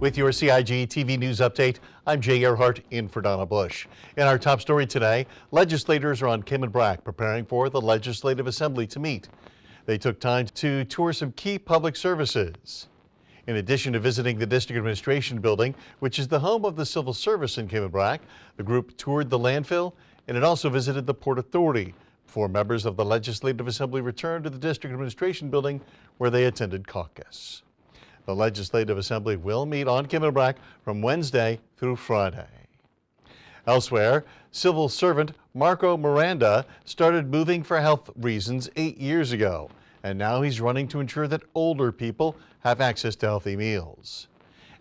With your CIGTV news update, I'm Jay Earhart in for Donna Bush. In our top story today, legislators are on Cayman Brac preparing for the Legislative Assembly to meet. They took time to tour some key public services. In addition to visiting the District Administration Building, which is the home of the Civil Service in Cayman Brac, the group toured the landfill and it also visited the Port Authority before members of the Legislative Assembly returned to the District Administration Building where they attended caucus. The Legislative Assembly will meet on Cayman Brac from Wednesday through Friday. Elsewhere, civil servant Marco Miranda started moving for health reasons 8 years ago, and now he's running to ensure that older people have access to healthy meals.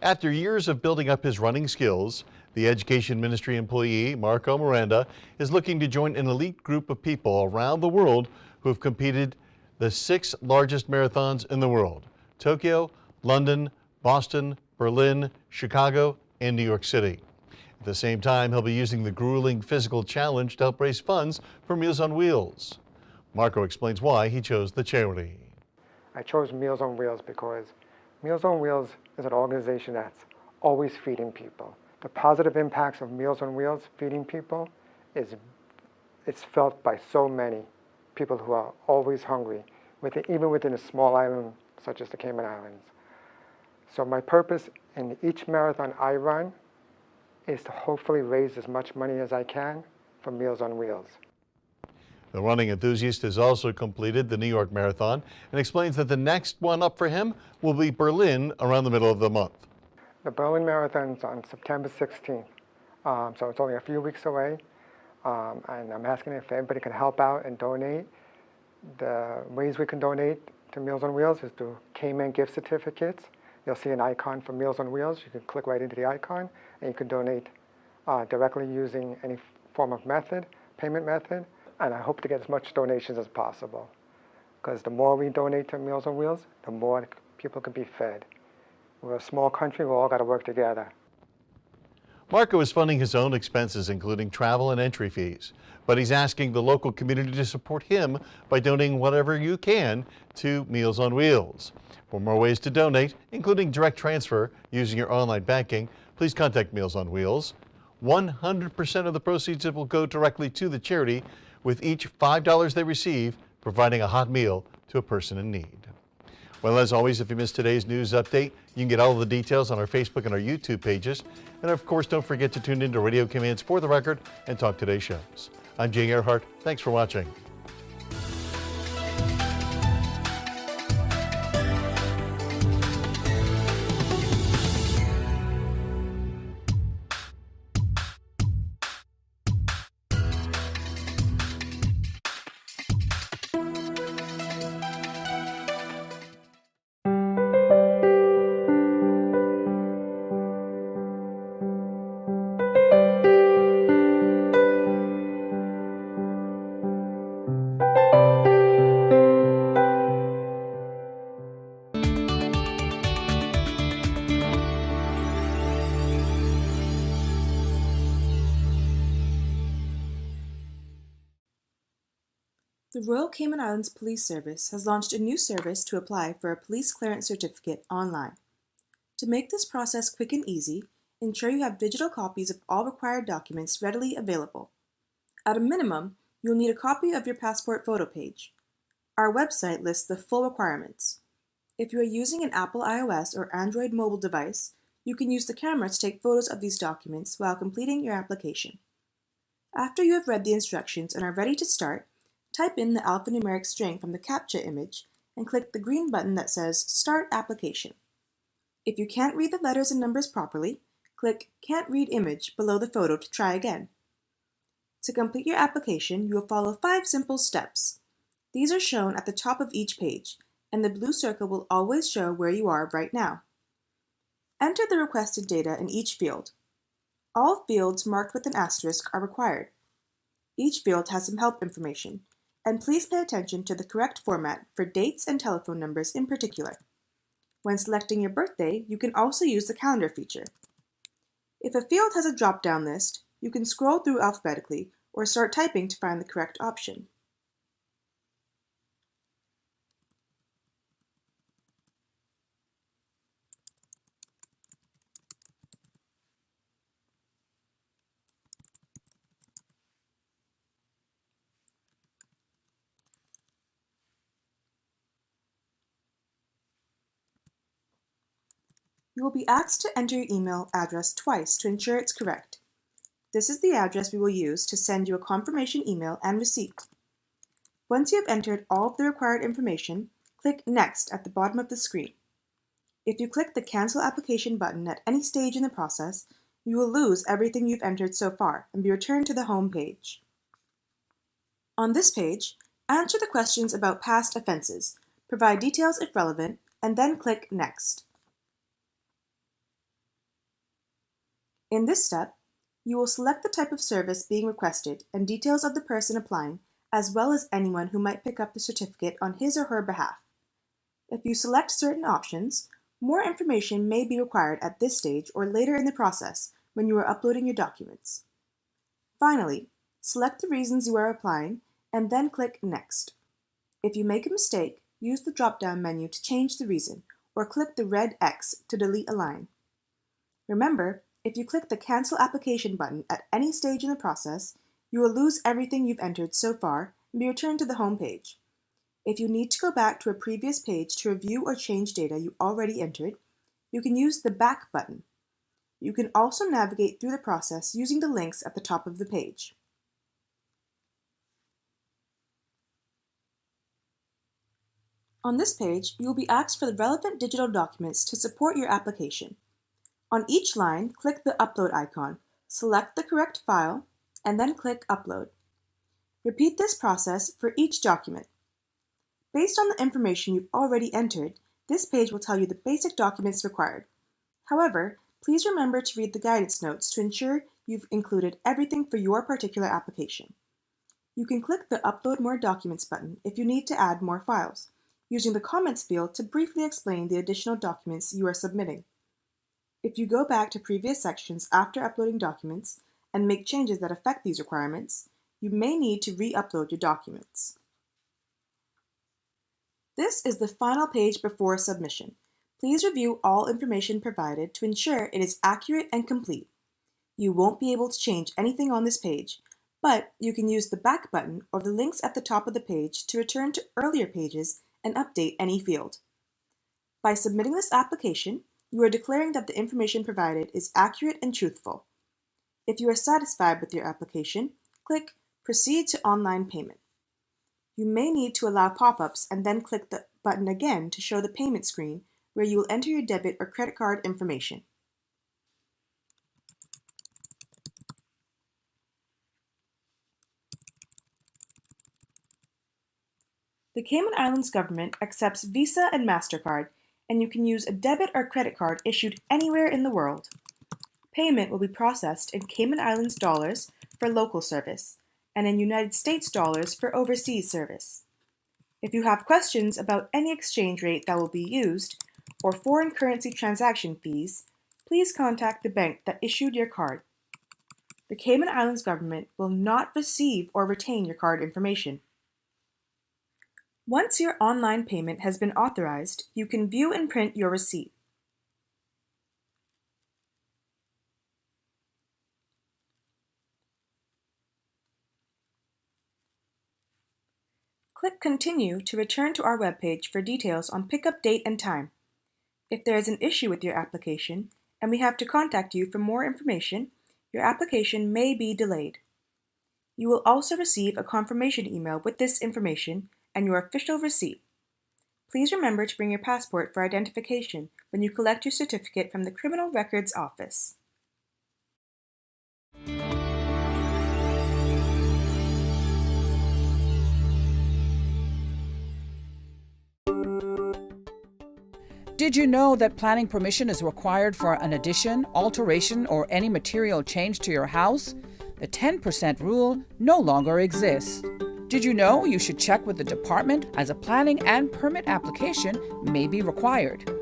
After years of building up his running skills, the Education Ministry employee Marco Miranda is looking to join an elite group of people around the world who have competed the 6 largest marathons in the world: Tokyo, London, Boston, Berlin, Chicago, and New York City. At the same time, he'll be using the grueling physical challenge to help raise funds for Meals on Wheels. Marco explains why he chose the charity. I chose Meals on Wheels because Meals on Wheels is an organization that's always feeding people. The positive impacts of Meals on Wheels feeding people it's felt by so many people who are always hungry, even within a small island such as the Cayman Islands. So my purpose in each marathon I run is to hopefully raise as much money as I can for Meals on Wheels. The running enthusiast has also completed the New York Marathon and explains that the next one up for him will be Berlin around the middle of the month. The Berlin Marathon is on September 16th, so it's only a few weeks away, and I'm asking if anybody can help out and donate. The ways we can donate to Meals on Wheels is through Cayman gift certificates. You'll see an icon for Meals on Wheels. You can click right into the icon and you can donate directly using any form of payment method. And I hope to get as much donations as possible, because the more we donate to Meals on Wheels, the more people can be fed. We're a small country, we all got to work together. Marco is funding his own expenses, including travel and entry fees, but he's asking the local community to support him by donating whatever you can to Meals on Wheels. For more ways to donate, including direct transfer using your online banking, please contact Meals on Wheels. 100% of the proceeds will go directly to the charity, with each $5 they receive providing a hot meal to a person in need. Well, as always, if you missed today's news update, you can get all of the details on our Facebook and our YouTube pages. And of course, don't forget to tune in to Radio Cayman's For the Record and Talk Today shows. I'm Jay Earhart. Thanks for watching. The Royal Cayman Islands Police Service has launched a new service to apply for a police clearance certificate online. To make this process quick and easy, ensure you have digital copies of all required documents readily available. At a minimum, you'll need a copy of your passport photo page. Our website lists the full requirements. If you are using an Apple iOS or Android mobile device, you can use the camera to take photos of these documents while completing your application. After you have read the instructions and are ready to start, type in the alphanumeric string from the CAPTCHA image and click the green button that says Start Application. If you can't read the letters and numbers properly, click Can't Read Image below the photo to try again. To complete your application, you will follow 5 simple steps. These are shown at the top of each page, and the blue circle will always show where you are right now. Enter the requested data in each field. All fields marked with an asterisk are required. Each field has some help information, and please pay attention to the correct format for dates and telephone numbers in particular. When selecting your birthday, you can also use the calendar feature. If a field has a drop-down list, you can scroll through alphabetically or start typing to find the correct option. you will be asked to enter your email address twice to ensure it's correct. This is the address we will use to send you a confirmation email and receipt. Once you have entered all of the required information, click Next at the bottom of the screen. If you click the Cancel Application button at any stage in the process, you will lose everything you've entered so far and be returned to the home page. On this page, answer the questions about past offenses, provide details if relevant, and then click Next. In this step, you will select the type of service being requested and details of the person applying, as well as anyone who might pick up the certificate on his or her behalf. If you select certain options, more information may be required at this stage or later in the process when you are uploading your documents. Finally, select the reasons you are applying and then click Next. If you make a mistake, use the drop-down menu to change the reason or click the red X to delete a line. Remember, if you click the Cancel Application button at any stage in the process, you will lose everything you've entered so far and be returned to the home page. If you need to go back to a previous page to review or change data you already entered, you can use the Back button. You can also navigate through the process using the links at the top of the page. On this page, you will be asked for the relevant digital documents to support your application. On each line, click the Upload icon, select the correct file, and then click Upload. Repeat this process for each document. Based on the information you've already entered, this page will tell you the basic documents required. However, please remember to read the guidance notes to ensure you've included everything for your particular application. You can click the Upload More Documents button if you need to add more files, using the comments field to briefly explain the additional documents you are submitting. If you go back to previous sections after uploading documents and make changes that affect these requirements, you may need to re-upload your documents. This is the final page before submission. Please review all information provided to ensure it is accurate and complete. You won't be able to change anything on this page, but you can use the Back button or the links at the top of the page to return to earlier pages and update any field. By submitting this application, you are declaring that the information provided is accurate and truthful. If you are satisfied with your application, click Proceed to Online Payment. You may need to allow pop-ups and then click the button again to show the payment screen where you will enter your debit or credit card information. The Cayman Islands government accepts Visa and MasterCard, and you can use a debit or credit card issued anywhere in the world. Payment will be processed in Cayman Islands dollars for local service, and in United States dollars for overseas service. If you have questions about any exchange rate that will be used, or foreign currency transaction fees, please contact the bank that issued your card. The Cayman Islands government will not receive or retain your card information. Once your online payment has been authorized, you can view and print your receipt. Click Continue to return to our webpage for details on pickup date and time. If there is an issue with your application and we have to contact you for more information, your application may be delayed. You will also receive a confirmation email with this information and your official receipt. Please remember to bring your passport for identification when you collect your certificate from the Criminal Records Office. Did you know that planning permission is required for an addition, alteration, or any material change to your house? The 10% rule no longer exists. Did you know you should check with the department as a planning and permit application may be required?